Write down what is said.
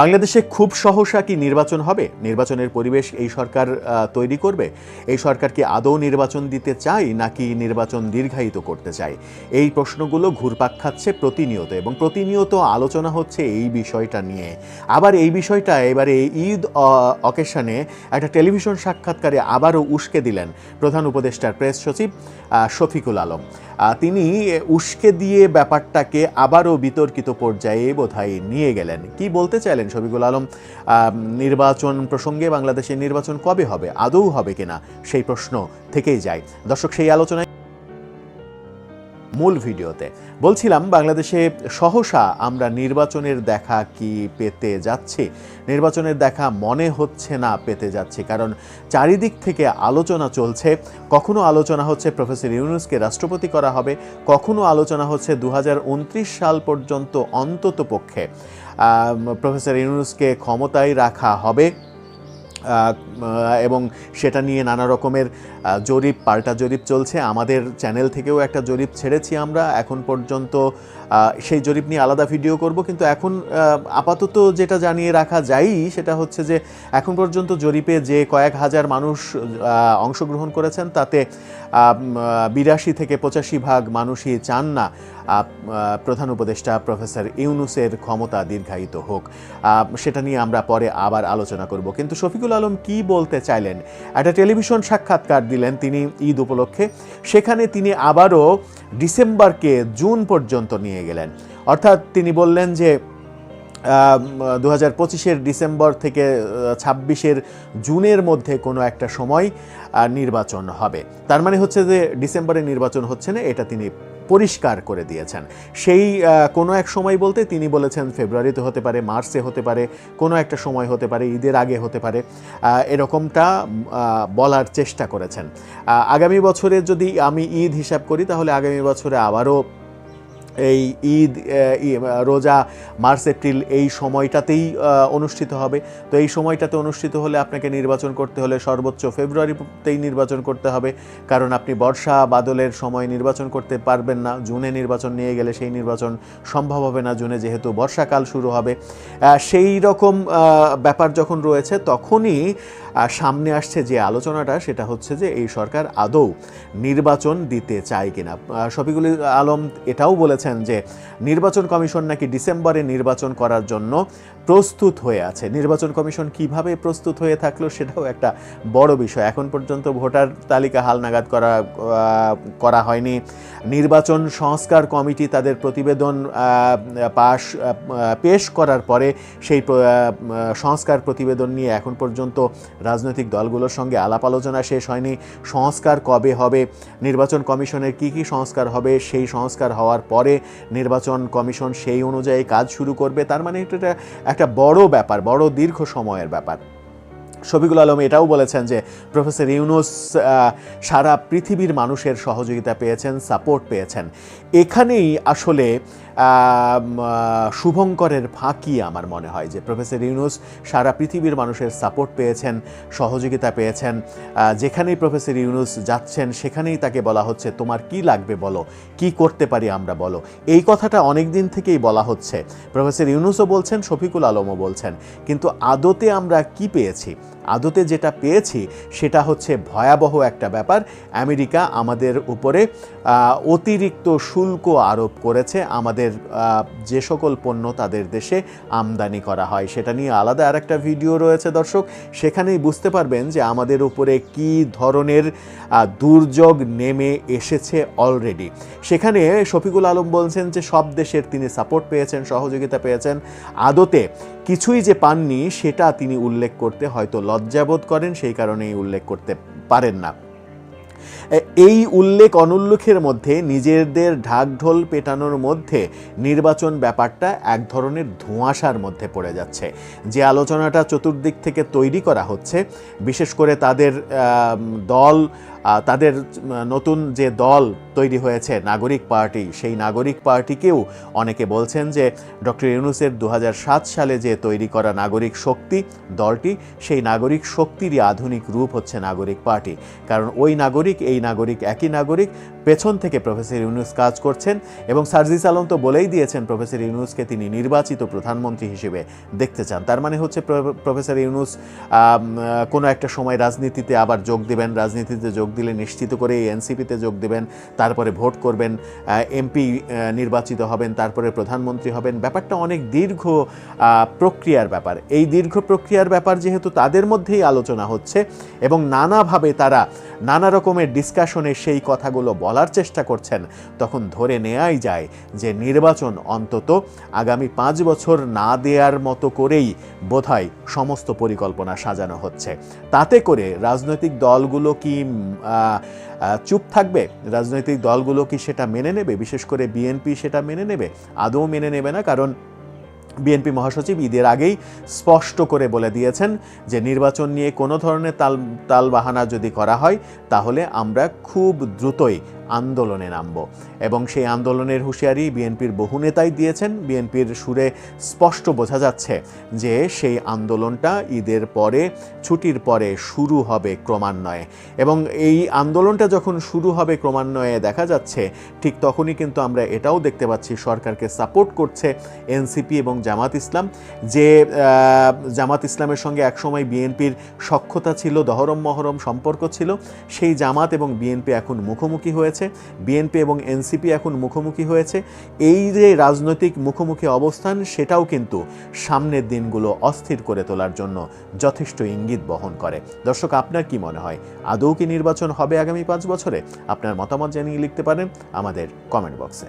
বাংলাদেশে খুব সহসা কি নির্বাচন হবে? নির্বাচনের পরিবেশ এই সরকার তৈরি করবে? এই সরকার কি আদৌ নির্বাচন দিতে চায় নাকি নির্বাচন দীর্ঘায়িত করতে চায়? এই প্রশ্নগুলো ঘুরপাক খাচ্ছে প্রতিনিয়ত এবং প্রতিনিয়ত আলোচনা হচ্ছে এই বিষয়টা নিয়ে। আবার এই বিষয়টা এবারে ঈদ অকেশনে একটা টেলিভিশন সাক্ষাৎকারে আবারও উস্কে দিলেন প্রধান উপদেষ্টার প্রেস সচিব শফিকুল আলম। তিনি উস্কে দিয়ে ব্যাপারটাকে আবারও বিতর্কিত পর্যায়ে বোধহয় নিয়ে গেলেন। কি বলতে চাইলেন শফিকুল আলম? নির্বাচন প্রসঙ্গে বাংলাদেশের নির্বাচন কবে হবে, আদৌ হবে কিনা, সেই প্রশ্ন থেকেই যায়। দর্শক, সেই আলোচনায় মূল ভিডিওতে বলছিলাম, বাংলাদেশে সহসা আমরা নির্বাচনের দেখা কি পেতে যাচ্ছি? নির্বাচনের দেখা মনে হচ্ছে না পেতে যাচ্ছি, কারণ চারিদিক থেকে আলোচনা চলছে। কখনো আলোচনা হচ্ছে প্রফেসর ইউনূসকে রাষ্ট্রপতি করা হবে, কখনো আলোচনা হচ্ছে 2029 সাল পর্যন্ত অন্তত পক্ষে প্রফেসর ইউনূসকে ক্ষমতায় রাখা হবে এবং সেটা নিয়ে নানা রকমের জরিপ, পাল্টা জরিপ চলছে। আমাদের চ্যানেল থেকেও একটা জরিপ ছেড়েছি আমরা, এখন পর্যন্ত সেই জরিপ নিয়ে আলাদা ভিডিও করব। কিন্তু এখন আপাতত যেটা জানিয়ে রাখা যায় সেটা হচ্ছে যে এখন পর্যন্ত জরিপে যে কয়েক হাজার মানুষ অংশগ্রহণ করেছেন তাতে 82 থেকে 85 ভাগ মানুষই চান না প্রধান উপদেষ্টা প্রফেসর ইউনূসের ক্ষমতা দীর্ঘায়িত হোক। সেটা নিয়ে আমরা পরে আবার আলোচনা করব। কিন্তু শফিকুল আলম কি বলতে চাইলেন? একটা টেলিভিশন সাক্ষাৎকার দিলেন তিনি ঈদ উপলক্ষে। সেখানে তিনি আবারও ডিসেম্বরকে জুন পর্যন্ত নিয়ে গেলেন। অর্থাৎ তিনি বললেন যে 2025-এর ডিসেম্বর থেকে 26-এর জুনের মধ্যে কোনো একটা সময় নির্বাচন হবে। তার মানে হচ্ছে যে ডিসেম্বরে নির্বাচন হচ্ছে না, এটা তিনি পরিষ্কার করে দিয়েছেন। সেই কোনো এক সময় বলতে তিনি বলেছেন ফেব্রুয়ারিতে হতে পারে, মার্চে হতে পারে, কোনো একটা সময় হতে পারে, ঈদের আগে হতে পারে, এরকমটা বলার চেষ্টা করেছেন। আগামী বছরে যদি আমি ঈদ হিসাব করি তাহলে আগামী বছরে আবারও এই ঈদ, রোজা, মার্চ এপ্রিল এই সময়টাতেই অনুষ্ঠিত হবে। তো এই সময়টাতে অনুষ্ঠিত হলে আপনাকে নির্বাচন করতে হলে সর্বোচ্চ ফেব্রুয়ারিতেই নির্বাচন করতে হবে, কারণ আপনি বর্ষা বাদলের সময় নির্বাচন করতে পারবেন না। জুনে নির্বাচন নিয়ে গেলে সেই নির্বাচন সম্ভব হবে না, জুনে যেহেতু বর্ষাকাল শুরু হবে। সেই রকম ব্যাপার যখন রয়েছে তখনই সামনে আসছে যে আলোচনাটা, সেটা হচ্ছে যে এই সরকার আদৌ নির্বাচন দিতে চায় কিনা। শফিকুল আলম এটাও বলেছেন যে নির্বাচন কমিশন নাকি ডিসেম্বরে নির্বাচন করার জন্য প্রস্তুত হয়ে আছে। নির্বাচন কমিশন কিভাবে প্রস্তুত হয়ে থাকলো সেটাও একটা বড় বিষয়। এখন পর্যন্ত ভোটার তালিকা হালনাগাদ করা হয়নি। নির্বাচন সংস্কার কমিটি তাদের প্রতিবেদন পেশ করার পরে সেই সংস্কার প্রতিবেদন নিয়ে এখন পর্যন্ত রাজনৈতিক দলগুলোর সঙ্গে আলাপ আলোচনা শেষ হয়নি। সংস্কার কবে হবে, নির্বাচন কমিশনের কি কি সংস্কার হবে, সেই সংস্কার হওয়ার পরে নির্বাচন কমিশন সেই অনুযায়ী কাজ শুরু করবে। তার মানে এটা একটা বড় ব্যাপার, বড় দীর্ঘ সময়ের ব্যাপার। শফিকুল আলম এটাও বলেছেন যে প্রফেসর ইউনূস সারা পৃথিবীর মানুষের সহযোগিতা পেয়েছেন, সাপোর্ট পেয়েছেন। এখানেই আসলে শুভঙ্করের ফাঁকি আমার মনে হয়, যে প্রফেসর ইউনূস সারা পৃথিবীর মানুষের সাপোর্ট পেয়েছেন, সহযোগিতা পেয়েছেন। যেখানেই প্রফেসর ইউনূস যাচ্ছেন সেখানেই তাকে বলা হচ্ছে তোমার কি লাগবে বলো, কি করতে পারি আমরা বলো। এই কথাটা অনেক দিন থেকেই বলা হচ্ছে, প্রফেসর ইউনূসও বলছেন, শফিকুল আলমও বলছেন। কিন্তু আদতে আমরা কি পেয়েছি? আদতে যেটা পেয়েছি সেটা হচ্ছে ভয়াবহ একটা ব্যাপার। আমেরিকা আমাদের উপরে অতিরিক্ত শুল্ক আরোপ করেছে আমাদের যে সকল পণ্য তাদের দেশে আমদানি করা হয়। সেটা নিয়ে আলাদা আর একটা ভিডিও রয়েছে দর্শক, সেখানেই বুঝতে পারবেন যে আমাদের উপরে কি ধরনের দুর্যোগ নেমে এসেছে অলরেডি। সেখানে শফিকুল আলম বলছেন যে সব দেশের তিনি সাপোর্ট পেয়েছেন, সহযোগিতা পেয়েছেন। আদতে কিছুই যে পাননি সেটা তিনি উল্লেখ করতে হয়তো লজ্জাবোধ করেন, সেই কারণেই উল্লেখ করতে পারেন না। এই উল্লেখ অনুল্লেখের মধ্যে নিজেদের ঢাকঢোল পেটানোর মধ্যে নির্বাচন ব্যাপারটা এক ধরনের ধোঁয়াশার মধ্যে পড়ে যাচ্ছে। যে আলোচনাটা চতুর্দিক থেকে তৈরি করা হচ্ছে, বিশেষ করে তাদের দল, তাদের নতুন যে দল তৈরি হয়েছে নাগরিক পার্টি, সেই নাগরিক পার্টিকেও অনেকে বলছেন যে ডক্টর ইউনূসের 2007 সালে যে তৈরি করা নাগরিক শক্তি দলটি, সেই নাগরিক শক্তিরই আধুনিক রূপ হচ্ছে নাগরিক পার্টি। কারণ ওই নাগরিক এই নাগরিক একই নাগরিক, পেছন থেকে প্রফেসর ইউনূস কাজ করছেন এবং সার্জিস আলম তো বলেই দিয়েছেন প্রফেসর ইউনূসকে তিনি নির্বাচিত প্রধানমন্ত্রী হিসেবে দেখতে চান। তার মানে হচ্ছে প্রফেসর ইউনূস কোনো একটা সময় রাজনীতিতে আবার যোগ দেবেন, রাজনীতিতে যোগ দিলে নিশ্চিত করে এনসিপিতে যোগ দেবেন, তারপরে ভোট করবেন, এমপি নির্বাচিত হবেন, তারপরে প্রধানমন্ত্রী হবেন। ব্যাপারটা অনেক দীর্ঘ প্রক্রিয়ার ব্যাপার। এই দীর্ঘ প্রক্রিয়ার ব্যাপার যেহেতু তাদের মধ্যেই আলোচনা হচ্ছে এবং নানাভাবে তারা নানা রকমের ডিসকাশনে সেই কথাগুলো বলার চেষ্টা করছেন, তখন ধরে নেওয়াই যায় যে নির্বাচন অন্তত আগামী 5 বছর না দেওয়ার মতো করেই বোধহয় সমস্ত পরিকল্পনা সাজানো হচ্ছে। তাতে করে রাজনৈতিক দলগুলো কি চুপ থাকবে? রাজনৈতিক দলগুলো কি সেটা মেনে নেবে? বিশেষ করে বিএনপি সেটা মেনে নেবে? আদৌ মেনে নেবে না, কারণ বিএনপি মহাসচিব ঈদের আগেই স্পষ্ট করে বলে দিয়েছেন যে নির্বাচন নিয়ে কোনো ধরনের তালবাহানা যদি করা হয় তাহলে আমরা খুব দ্রুতই আন্দোলনে নামব। এবং সেই আন্দোলনের হুঁশিয়ারি বিএনপির বহু নেতাই দিয়েছেন। বিএনপির সুরে স্পষ্ট বোঝা যাচ্ছে যে সেই আন্দোলনটা ঈদের পরে, ছুটির পরে শুরু হবে ক্রমান্বয়ে। এবং এই আন্দোলনটা যখন শুরু হবে ক্রমান্বয়ে দেখা যাচ্ছে, ঠিক তখনই কিন্তু আমরা এটাও দেখতে পাচ্ছি সরকারকে সাপোর্ট করছে এনসিপি এবং জামাত ইসলাম। যে জামাত ইসলামের সঙ্গে একসময় বিএনপির সখ্যতা ছিল, দহরম মহরম সম্পর্ক ছিল, সেই জামাত এবং বিএনপি এখন মুখোমুখি হয়েছে, বিএনপি এবং এনসিপি এখন মুখোমুখি হয়েছে। এই যে রাজনৈতিক মুখোমুখি অবস্থান, সেটাও কিন্তু সামনের দিনগুলো অস্থির করে তোলার জন্য যথেষ্ট ইঙ্গিত বহন করে। দর্শক, আপনার কি মনে হয়, আদৌ কি নির্বাচন হবে আগামী 5 বছরে? আপনার মতামত জানিয়ে লিখতে পারেন আমাদের কমেন্ট বক্সে।